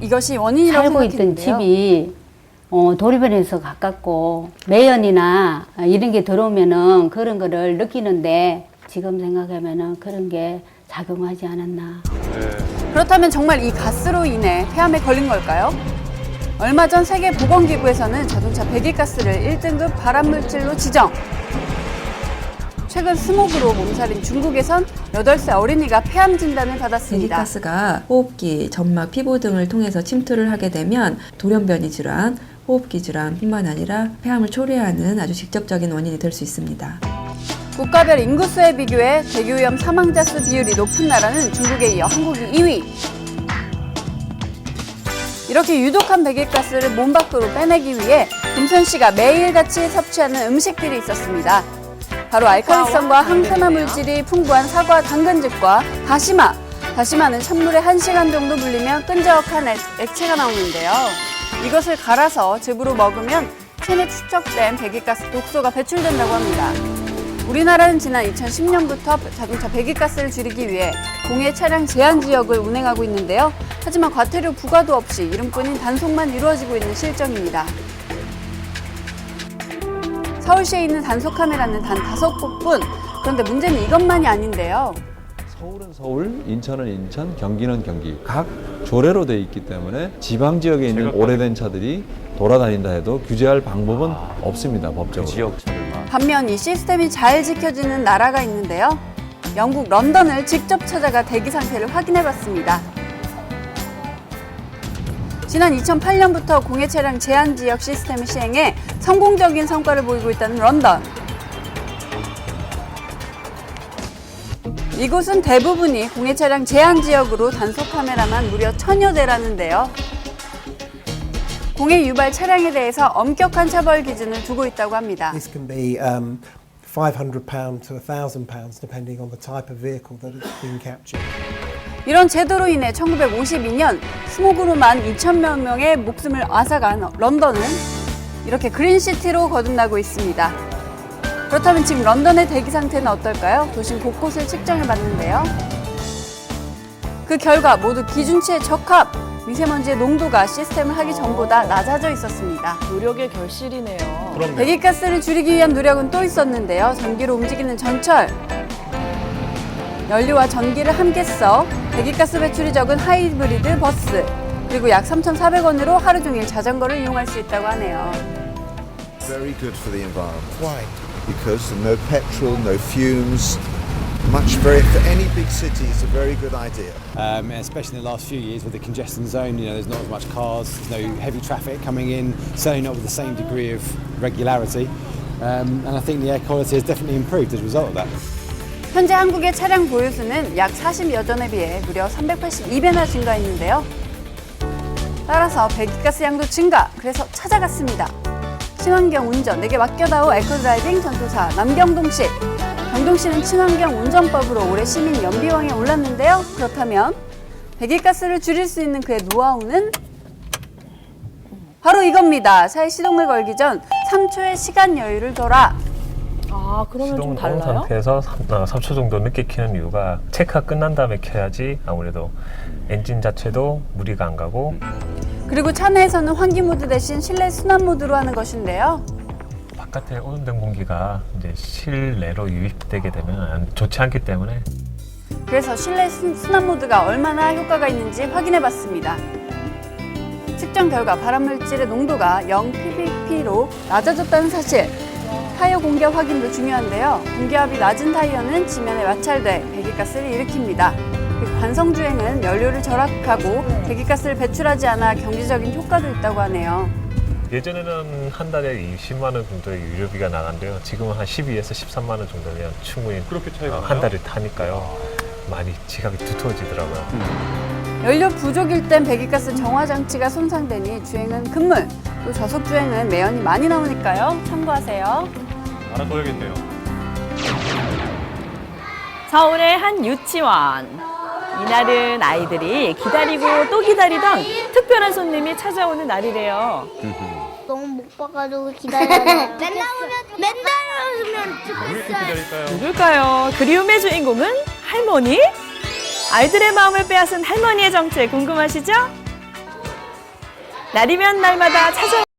이것이 원인이라고 살고 있던 생각했는데요. 집이 도로변에서 가깝고 매연이나 이런 게 들어오면은 그런 거를 느끼는데 지금 생각하면은 그런 게 작용하지 않았나. 그렇다면 정말 이 가스로 인해 폐암에 걸린 걸까요? 얼마 전 세계보건기구에서는 자동차 배기가스를 1등급 발암물질로 지정. 최근 스모그로 몸살인 중국에선 8살 어린이가 폐암 진단을 받았습니다. 배기가스가 호흡기, 점막, 피부 등을 통해서 침투를 하게 되면 돌연변이 질환, 호흡기 질환뿐만 아니라 폐암을 초래하는 아주 직접적인 원인이 될 수 있습니다. 국가별 인구수에 비교해 대기오염 사망자 수 비율이 높은 나라는 중국에 이어 한국이 2위. 이렇게 유독한 배기가스를 몸 밖으로 빼내기 위해 김선 씨가 매일같이 섭취하는 음식들이 있었습니다. 바로 알칼리성과 항산화 물질이 풍부한 사과, 당근즙과 다시마. 다시마는 찬물에 1시간 정도 불리면 끈적한 액체가 나오는데요. 이것을 갈아서 즙으로 먹으면 체내 축적된 배기가스 독소가 배출된다고 합니다. 우리나라는 지난 2010년부터 자동차 배기가스를 줄이기 위해 공해 차량 제한 지역을 운행하고 있는데요. 하지만 과태료 부과도 없이 이름뿐인 단속만 이루어지고 있는 실정입니다. 서울시에 있는 단속 카메라는 단 5곳뿐. 그런데 문제는 이것만이 아닌데요. 서울은 서울, 인천은 인천, 경기는 경기. 각 조례로 돼 있기 때문에 지방 지역에 있는 오래된 차들이 돌아다닌다 해도 규제할 방법은 없습니다, 법적으로. 그 지역 차들만. 반면 이 시스템이 잘 지켜지는 나라가 있는데요. 영국 런던을 직접 찾아가 대기 상태를 확인해봤습니다. 지난 2008년부터 공해 차량 제한 지역 시스템을 시행해 성공적인 성과를 보이고 있다는 런던. 이곳은 대부분이 공해 차량 제한 지역으로 단속 카메라만 무려 1000여 대라는데요. 공해 유발 차량에 대해서 엄격한 처벌 기준을 두고 있다고 합니다. This can be £500 to £1,000 depending on the type of vehicle that has been captured. 이런 제도로 인해 1952년 스모그로만 2,000여 명의 목숨을 앗아간 런던은 이렇게 그린시티로 거듭나고 있습니다. 그렇다면 지금 런던의 대기 상태는 어떨까요? 도심 곳곳을 측정해봤는데요. 그 결과 모두 기준치에 적합! 미세먼지의 농도가 시스템을 하기 전보다 낮아져 있었습니다. 노력의 결실이네요. 배기가스를 줄이기 위한 노력은 또 있었는데요. 전기로 움직이는 전철. 연료와 전기를 함께 써 배기가스 배출이 적은 하이브리드 버스. 그리고 약 3,400원으로 하루 종일 자전거를 이용할 수 있다고 하네요. Very good for the environment. Why? Because no petrol, no fumes. For any big city, it's a very good idea. Especially in the last few years with the congestion zone, there's not as much cars, there's no heavy traffic coming in, certainly not with the same degree of regularity. And I think the air quality has definitely improved as a result of that. 현재 한국의 차량 보유수는 약 40여 전에 비해 무려 382배나 증가했는데요. 따라서 배기가스 양도 증가, 그래서 찾아갔습니다. 친환경 운전, 내게 맡겨다오 에코드라이빙 전도사 남경동 씨. 경동 씨는 친환경 운전법으로 올해 시민 연비왕에 올랐는데요. 그렇다면 배기가스를 줄일 수 있는 그의 노하우는 바로 이겁니다. 차에 시동을 걸기 전 3초의 시간 여유를 둬라. 아, 그러면 좀 시동 달라요? 건 상태에서 3초 정도 늦게 켜는 이유가 체크가 끝난 다음에 켜야지 아무래도 엔진 자체도 무리가 안 가고 그리고 차 내에서는 환기 모드 대신 실내 순환 모드로 하는 것인데요. 바깥에 오염된 공기가 이제 실내로 유입되게 되면 좋지 않기 때문에 그래서 실내 순환 모드가 얼마나 효과가 있는지 확인해봤습니다. 측정 결과 발암물질의 농도가 0ppm로 낮아졌다는 사실. 타이어 공기압 확인도 중요한데요. 공기압이 낮은 타이어는 지면에 마찰돼 배기가스를 일으킵니다. 그리고 관성주행은 연료를 절약하고 배기가스를 배출하지 않아 경제적인 효과도 있다고 하네요. 예전에는 한 달에 20만 원 정도의 유료비가 나간대요. 지금은 한 12에서 13만 원 정도면 충분히 그렇게 차이가 한 나요? 달을 타니까요. 많이 지갑이 두터워지더라고요. 연료 부족일 땐 배기가스 정화 장치가 손상되니 주행은 금물, 또 저속 주행은 매연이 많이 나오니까요. 참고하세요. 알아둬야겠네요. 서울의 한 유치원. 이날은 아이들이 기다리고 또 기다리던 특별한 손님이 찾아오는 날이래요. 너무 못 봐가지고 기다려요. 맨날 오면 왜 이렇게 기다릴까요? 누굴까요? 그리움의 주인공은 할머니? 아이들의 마음을 빼앗은 할머니의 정체 궁금하시죠? 날이면 날마다 찾아